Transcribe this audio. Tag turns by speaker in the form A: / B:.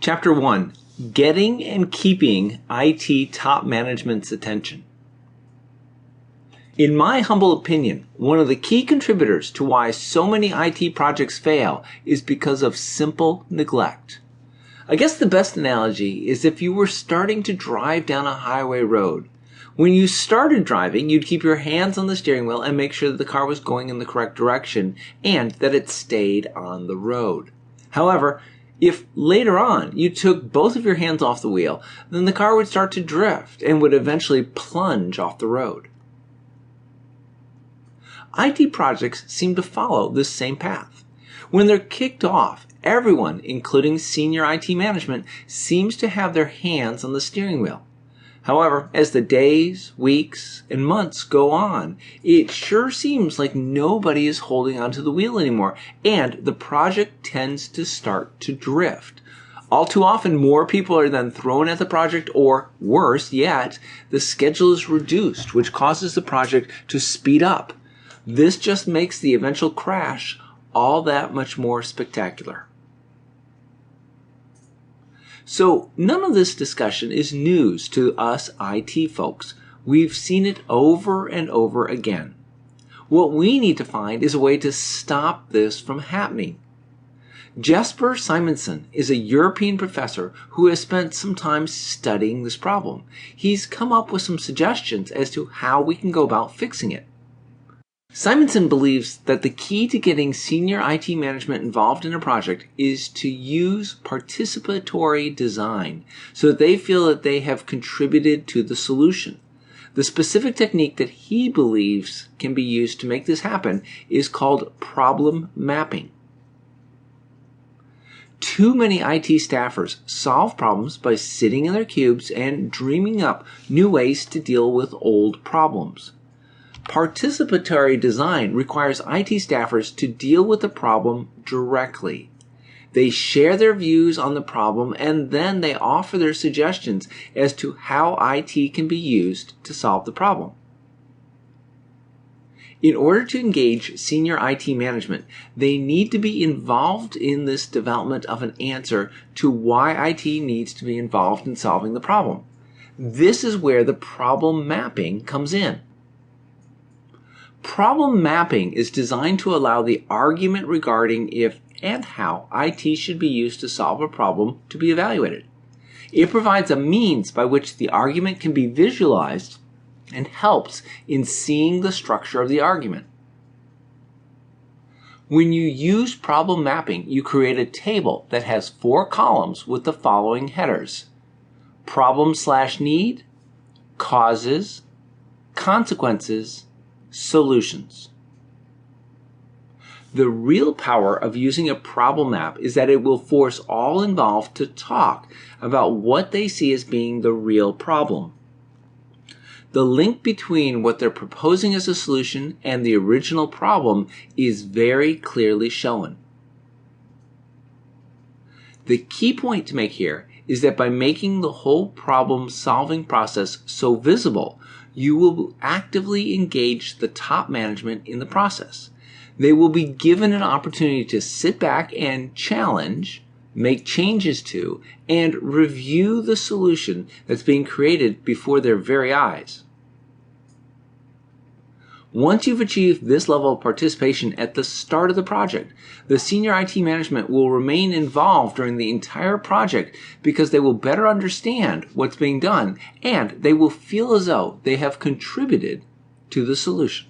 A: Chapter 1, Getting and Keeping IT Top Management's Attention. In my humble opinion, one of the key contributors to why so many IT projects fail is because of simple neglect. I guess the best analogy is if you were starting to drive down a highway road. When you started driving, you'd keep your hands on the steering wheel and make sure that the car was going in the correct direction and that it stayed on the road. However, if later on you took both of your hands off the wheel, then the car would start to drift and would eventually plunge off the road. IT projects seem to follow this same path. When they're kicked off, everyone, including senior IT management, seems to have their hands on the steering wheel. However, as the days, weeks, and months go on, it sure seems like nobody is holding onto the wheel anymore, and the project tends to start to drift. All too often, more people are then thrown at the project, or worse yet, the schedule is reduced, which causes the project to speed up. This just makes the eventual crash all that much more spectacular. So none of this discussion is news to us IT folks. We've seen it over and over again. What we need to find is a way to stop this from happening. Jesper Simonsen is a European professor who has spent some time studying this problem. He's come up with some suggestions as to how we can go about fixing it. Simonsen believes that the key to getting senior IT management involved in a project is to use participatory design so that they feel that they have contributed to the solution. The specific technique that he believes can be used to make this happen is called problem mapping. Too many IT staffers solve problems by sitting in their cubes and dreaming up new ways to deal with old problems. Participatory design requires IT staffers to deal with the problem directly. They share their views on the problem and then they offer their suggestions as to how IT can be used to solve the problem. In order to engage senior IT management, they need to be involved in this development of an answer to why IT needs to be involved in solving the problem. This is where the problem mapping comes in. Problem mapping is designed to allow the argument regarding if and how IT should be used to solve a problem to be evaluated. It provides a means by which the argument can be visualized and helps in seeing the structure of the argument. When you use problem mapping, you create a table that has 4 columns with the following headers: problem/need, causes, consequences, solutions. The real power of using a problem map is that it will force all involved to talk about what they see as being the real problem. The link between what they're proposing as a solution and the original problem is very clearly shown. The key point to make here is that by making the whole problem-solving process so visible, you will actively engage the top management in the process. They will be given an opportunity to sit back and challenge, make changes to, and review the solution that's being created before their very eyes. Once you've achieved this level of participation at the start of the project, the senior IT management will remain involved during the entire project because they will better understand what's being done and they will feel as though they have contributed to the solution.